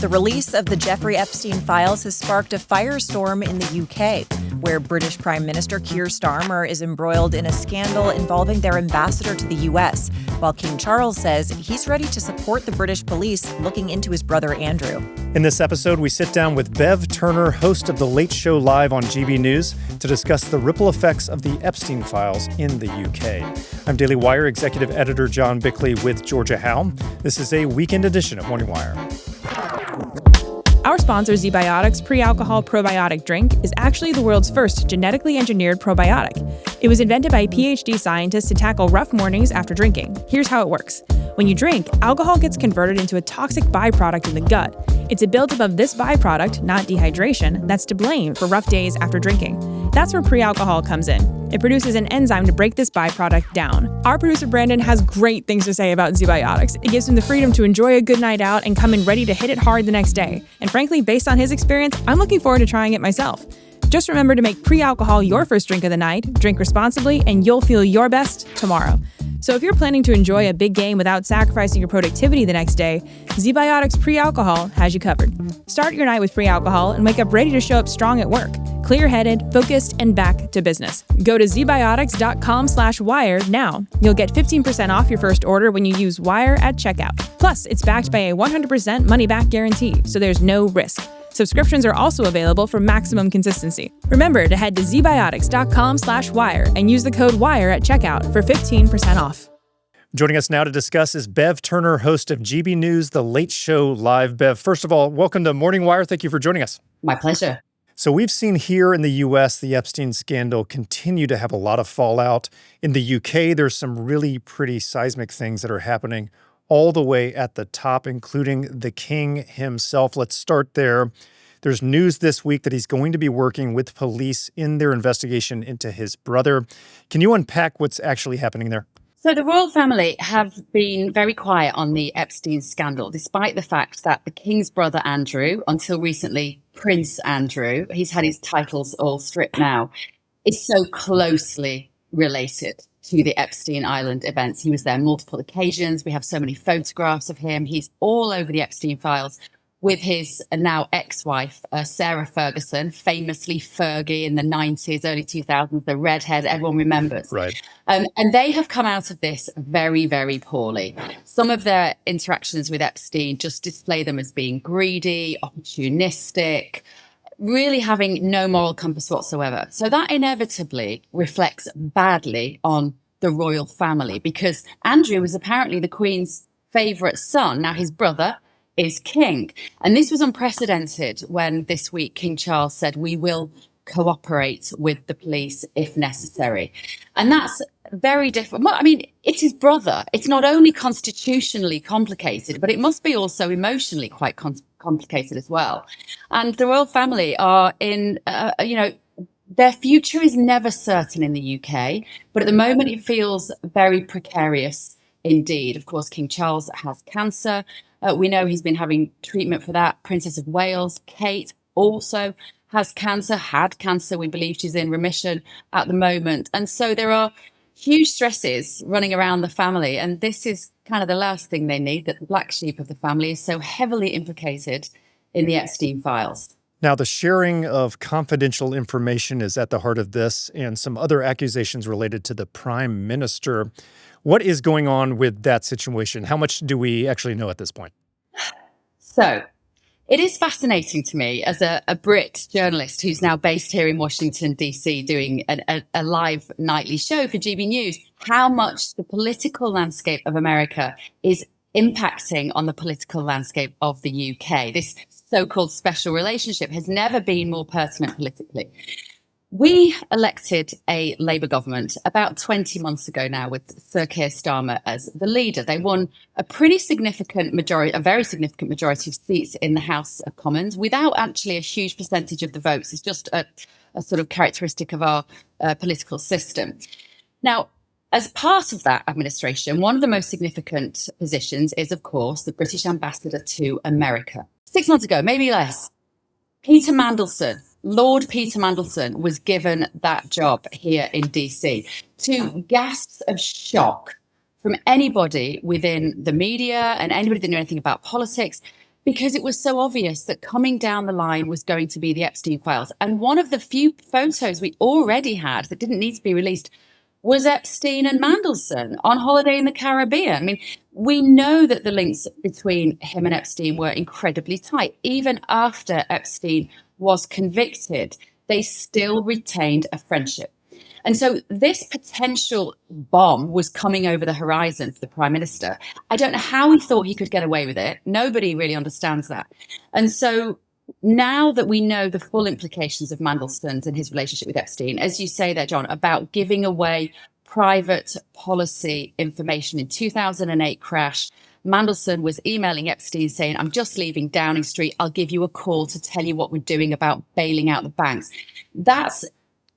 The release of the Jeffrey Epstein files has sparked a firestorm in the UK, where British Prime Minister Keir Starmer is embroiled in a scandal involving their ambassador to the US, while King Charles says he's ready to support the British police looking into his brother Andrew. In this episode, we sit down with Bev Turner, host of The Late Show Live on GB News, to discuss the ripple effects of the Epstein files in the UK. I'm Daily Wire executive editor John Bickley with Georgia Howe. This is a weekend edition of Morning Wire. Our sponsor, ZBiotics pre-alcohol probiotic drink, is actually the world's first genetically engineered probiotic. It was invented by PhD scientists to tackle rough mornings after drinking. Here's how it works. When you drink, alcohol gets converted into a toxic byproduct in the gut. It's a buildup of this byproduct, not dehydration, that's to blame for rough days after drinking. That's where pre-alcohol comes in. It produces an enzyme to break this byproduct down. Our producer Brandon has great things to say about ZBiotics. It gives him the freedom to enjoy a good night out and come in ready to hit it hard the next day. And frankly, based on his experience, I'm looking forward to trying it myself. Just remember to make pre-alcohol your first drink of the night, drink responsibly, and you'll feel your best tomorrow. So if you're planning to enjoy a big game without sacrificing your productivity the next day, ZBiotics pre-alcohol has you covered. Start your night with pre-alcohol and wake up ready to show up strong at work. Clear-headed, focused, and back to business. Go to zbiotics.com/wire now. You'll get 15% off your first order when you use WIRE at checkout. Plus, it's backed by a 100% money-back guarantee, so there's no risk. Subscriptions are also available for maximum consistency. Remember to head to zbiotics.com/wire and use the code WIRE at checkout for 15% off. Joining us now to discuss is Bev Turner, host of GB News, The Late Show Live. Bev, first of all, welcome to Morning Wire. Thank you for joining us. My pleasure. So we've seen here in the U.S. the Epstein scandal continue to have a lot of fallout. In the U.K., there's some really pretty seismic things that are happening all the way at the top, including the king himself. Let's start there. There's news this week that he's going to be working with police in their investigation into his brother. Can you unpack what's actually happening there? So the royal family have been very quiet on the Epstein scandal, despite the fact that the king's brother Andrew, until recently Prince Andrew, he's had his titles all stripped now, is so closely related to the Epstein Island events. He was there on multiple occasions. We have so many photographs of him. He's all over the Epstein files with his now ex-wife, Sarah Ferguson, famously Fergie in the 90s, early 2000s, the redhead everyone remembers. Right. And they have come out of this very, very poorly. Some of their interactions with Epstein just display them as being greedy, opportunistic, really having no moral compass whatsoever. So that inevitably reflects badly on the royal family, because Andrew was apparently the Queen's favourite son. Now his brother is king. And this was unprecedented when this week King Charles said, we will cooperate with the police if necessary. And that's very different. I mean, it's his brother. It's not only constitutionally complicated, but it must be also emotionally quite complicated as well. And the royal family are in, their future is never certain in the UK, but at the moment it feels very precarious indeed. Of course, King Charles has cancer. We know he's been having treatment for that. Princess of Wales, Kate, also has cancer, had cancer. We believe she's in remission at the moment. And so there are huge stresses running around the family. And this is kind of the last thing they need, that the black sheep of the family is so heavily implicated in the Epstein files. Now, the sharing of confidential information is at the heart of this, and some other accusations related to the prime minister. What is going on with that situation? How much do we actually know at this point? So it is fascinating to me as a Brit journalist who's now based here in Washington, D.C, doing a live nightly show for GB News, how much the political landscape of America is impacting on the political landscape of the UK. This so-called special relationship has never been more pertinent politically. We elected a Labour government about 20 months ago now with Sir Keir Starmer as the leader. They won a pretty significant majority, a very significant majority of seats in the House of Commons without actually a huge percentage of the votes. It's just a sort of characteristic of our political system. Now, as part of that administration, one of the most significant positions is, of course, the British ambassador to America. 6 months ago, maybe less, Peter Mandelson, Lord Peter Mandelson, was given that job here in DC, to gasps of shock from anybody within the media and anybody that knew anything about politics. because it was so obvious that coming down the line was going to be the Epstein files. And one of the few photos we already had that didn't need to be released was Epstein and Mandelson on holiday in the Caribbean. I mean, we know that the links between him and Epstein were incredibly tight. Even after Epstein was convicted, they still retained a friendship. And so this potential bomb was coming over the horizon for the Prime Minister. I don't know how he thought he could get away with it. Nobody really understands that. And so now that we know the full implications of Mandelson's and his relationship with Epstein, as you say there, John, about giving away private policy information in 2008 crash, Mandelson was emailing Epstein saying, I'm just leaving Downing Street. I'll give you a call to tell you what we're doing about bailing out the banks. That's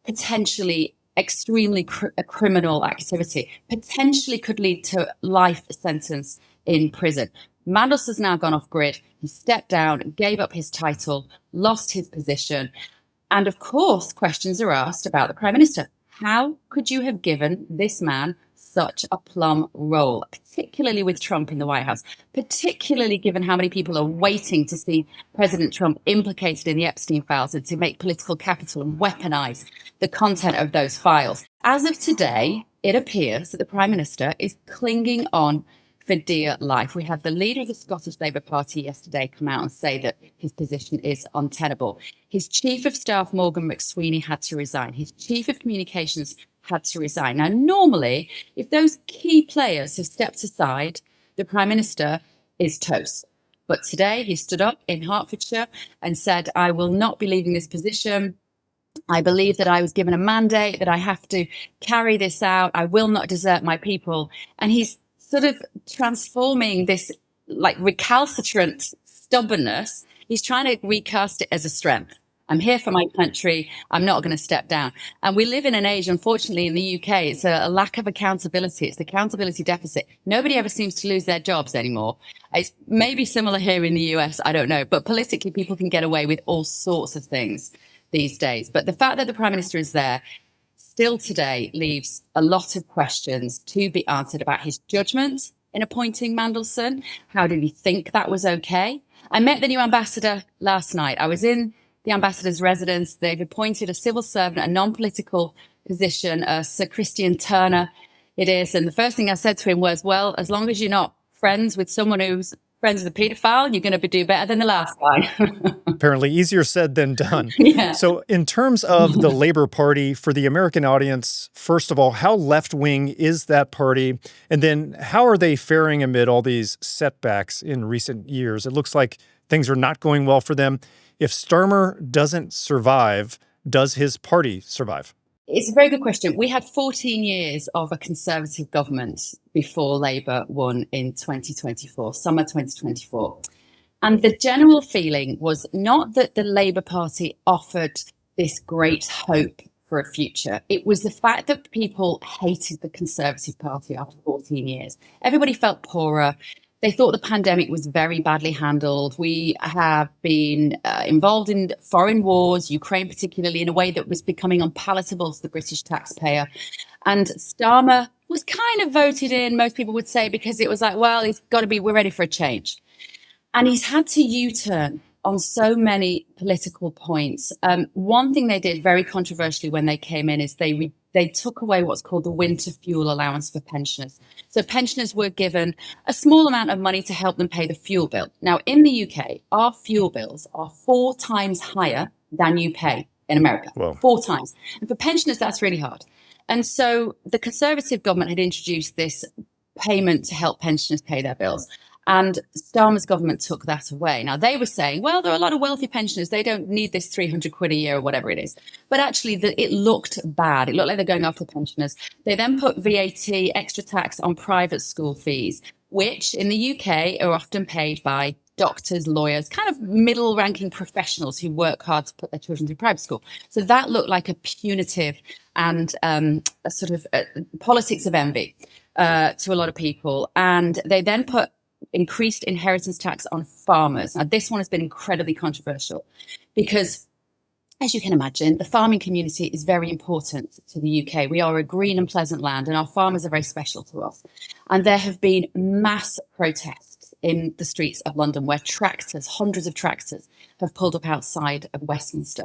potentially extremely criminal activity, potentially could lead to life sentence in prison. Mandelson's now gone off grid. He stepped down, gave up his title, lost his position. And of course, questions are asked about the Prime Minister. How could you have given this man such a plum role, particularly with Trump in the White House, particularly given how many people are waiting to see President Trump implicated in the Epstein files and to make political capital and weaponize the content of those files? As of today, it appears that the Prime Minister is clinging on for dear life. We had the leader of the Scottish Labour Party yesterday come out and say that his position is untenable. His Chief of Staff, Morgan McSweeney, had to resign. His Chief of Communications had to resign. Now, normally, if those key players have stepped aside, the Prime Minister is toast. But today he stood up in Hertfordshire and said, I will not be leaving this position. I believe that I was given a mandate, that I have to carry this out. I will not desert my people. And he's sort of transforming this like recalcitrant stubbornness. He's trying to recast it as a strength. I'm here for my country. I'm not going to step down. And we live in an age, unfortunately, in the UK, it's a lack of accountability. It's the accountability deficit. Nobody ever seems to lose their jobs anymore. It's maybe similar here in the US. I don't know. But politically, people can get away with all sorts of things these days. But the fact that the Prime Minister is there still today leaves a lot of questions to be answered about his judgment in appointing Mandelson. How did he think that was okay? I met the new ambassador last night. I was in the ambassador's residence. They've appointed a civil servant, a non-political position, Sir Christian Turner it is. And the first thing I said to him was, well, as long as you're not friends with someone who's friends with a paedophile, you're going to do better than the last guy. Apparently easier said than done. Yeah. So in terms of the Labour Party, for the American audience, first of all, how left-wing is that party? And then how are they faring amid all these setbacks in recent years? It looks like things are not going well for them. If Starmer doesn't survive, does his party survive? It's a very good question. We had 14 years of a Conservative government before Labour won in 2024, summer 2024. And the general feeling was not that the Labour Party offered this great hope for a future. It was the fact that people hated the Conservative Party after 14 years. Everybody felt poorer. They thought the pandemic was very badly handled. We have been involved in foreign wars, Ukraine particularly, in a way that was becoming unpalatable to the British taxpayer. And Starmer was kind of voted in, most people would say, because it was like, well, we're ready for a change. And he's had to U-turn on so many political points. One thing they did very controversially when they came in is they took away what's called the winter fuel allowance for pensioners. So pensioners were given a small amount of money to help them pay the fuel bill. Now, in the UK, our fuel bills are 4 times higher than you pay in America. Whoa. 4 times. And for pensioners, that's really hard. And so the Conservative government had introduced this payment to help pensioners pay their bills. And Starmer's government took that away. Now, they were saying, well, there are a lot of wealthy pensioners. They don't need this 300 quid a year or whatever it is. But actually, it looked bad. It looked like they're going after pensioners. They then put VAT, extra tax on private school fees, which in the UK are often paid by doctors, lawyers, kind of middle-ranking professionals who work hard to put their children through private school. So that looked like a punitive and a sort of politics of envy to a lot of people. And they then put increased inheritance tax on farmers. Now, this one has been incredibly controversial because, as you can imagine, the farming community is very important to the UK. We are a green and pleasant land, and our farmers are very special to us. And there have been mass protests in the streets of London where tractors, hundreds of tractors, have pulled up outside of Westminster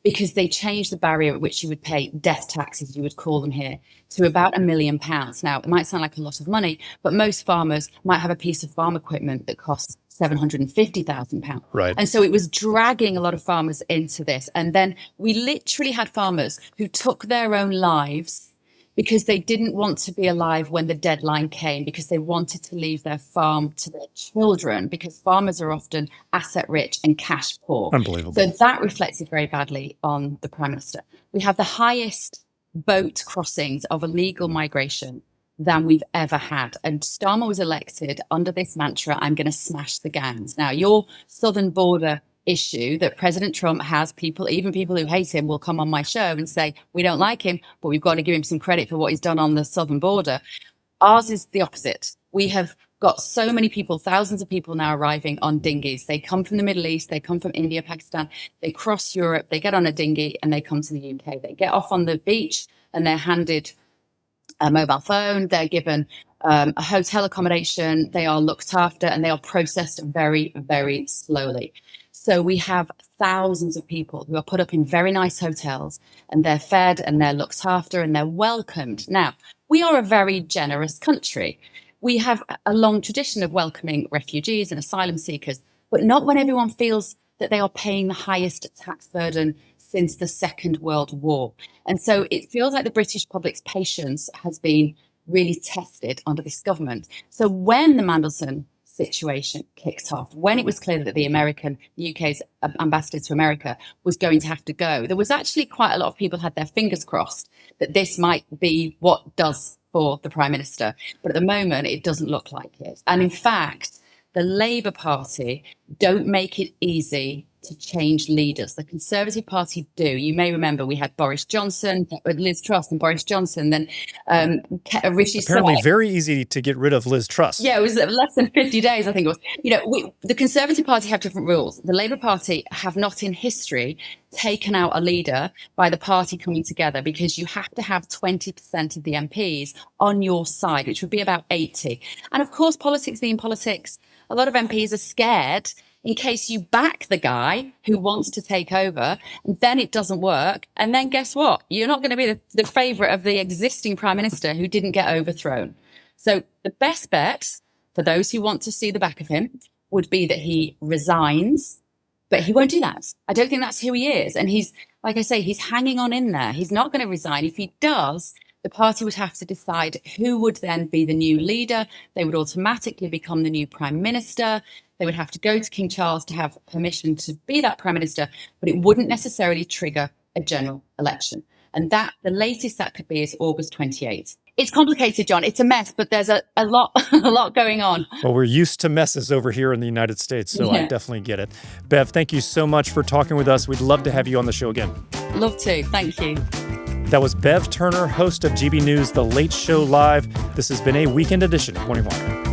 because they changed the barrier at which you would pay death taxes, you would call them here, to about £1 million. Now, it might sound like a lot of money, but most farmers might have a piece of farm equipment that costs £750,000. Right. And so it was dragging a lot of farmers into this. And then we literally had farmers who took their own lives because they didn't want to be alive when the deadline came, because they wanted to leave their farm to their children, because farmers are often asset rich and cash poor. Unbelievable. So that reflected very badly on the Prime Minister. We have the highest boat crossings of illegal migration than we've ever had. And Starmer was elected under this mantra, I'm going to smash the gangs. Now, your southern border issue that President Trump has, people, even people who hate him, will come on my show and say, we don't like him, but we've got to give him some credit for what he's done on the southern border. Ours is the opposite. We have got so many people, thousands of people now arriving on dinghies. They come from the Middle East, they come from India, Pakistan, they cross Europe, they get on a dinghy and they come to the UK. They get off on the beach and they're handed a mobile phone, they're given a hotel accommodation, they are looked after, and they are processed very, very slowly. So we have thousands of people who are put up in very nice hotels and they're fed and they're looked after and they're welcomed. Now, we are a very generous country. We have a long tradition of welcoming refugees and asylum seekers, but not when everyone feels that they are paying the highest tax burden since the Second World War. And so it feels like the British public's patience has been really tested under this government. So when the Mandelson situation kicked off, when it was clear that the UK's ambassador to America was going to have to go, there was actually quite a lot of people had their fingers crossed that this might be what does for the Prime Minister. But at the moment, it doesn't look like it. And in fact, the Labour Party don't make it easy to change leaders. The Conservative Party do. You may remember we had Boris Johnson, Liz Truss and Boris Johnson, then Rishi Sunak. Apparently very easy to get rid of Liz Truss. Yeah, it was less than 50 days, I think it was. The Conservative Party have different rules. The Labour Party have not in history taken out a leader by the party coming together, because you have to have 20% of the MPs on your side, which would be about 80. And of course, politics being politics, a lot of MPs are scared in case you back the guy who wants to take over and then it doesn't work. And then guess what? You're not going to be the favourite of the existing Prime Minister who didn't get overthrown. So the best bet for those who want to see the back of him would be that he resigns, but he won't do that. I don't think that's who he is. And he's, like I say, he's hanging on in there. He's not going to resign. If he does, the party would have to decide who would then be the new leader. They would automatically become the new Prime Minister. They would have to go to King Charles to have permission to be that Prime Minister, but it wouldn't necessarily trigger a general election. And that the latest that could be is August 28th. It's complicated, John. It's a mess, but there's a lot going on. Well, we're used to messes over here in the United States, so I definitely get it. Bev, thank you so much for talking with us. We'd love to have you on the show again. Love to. Thank you. That was Bev Turner, host of GB News The Late Show Live. This has been a weekend edition of Morning Wire.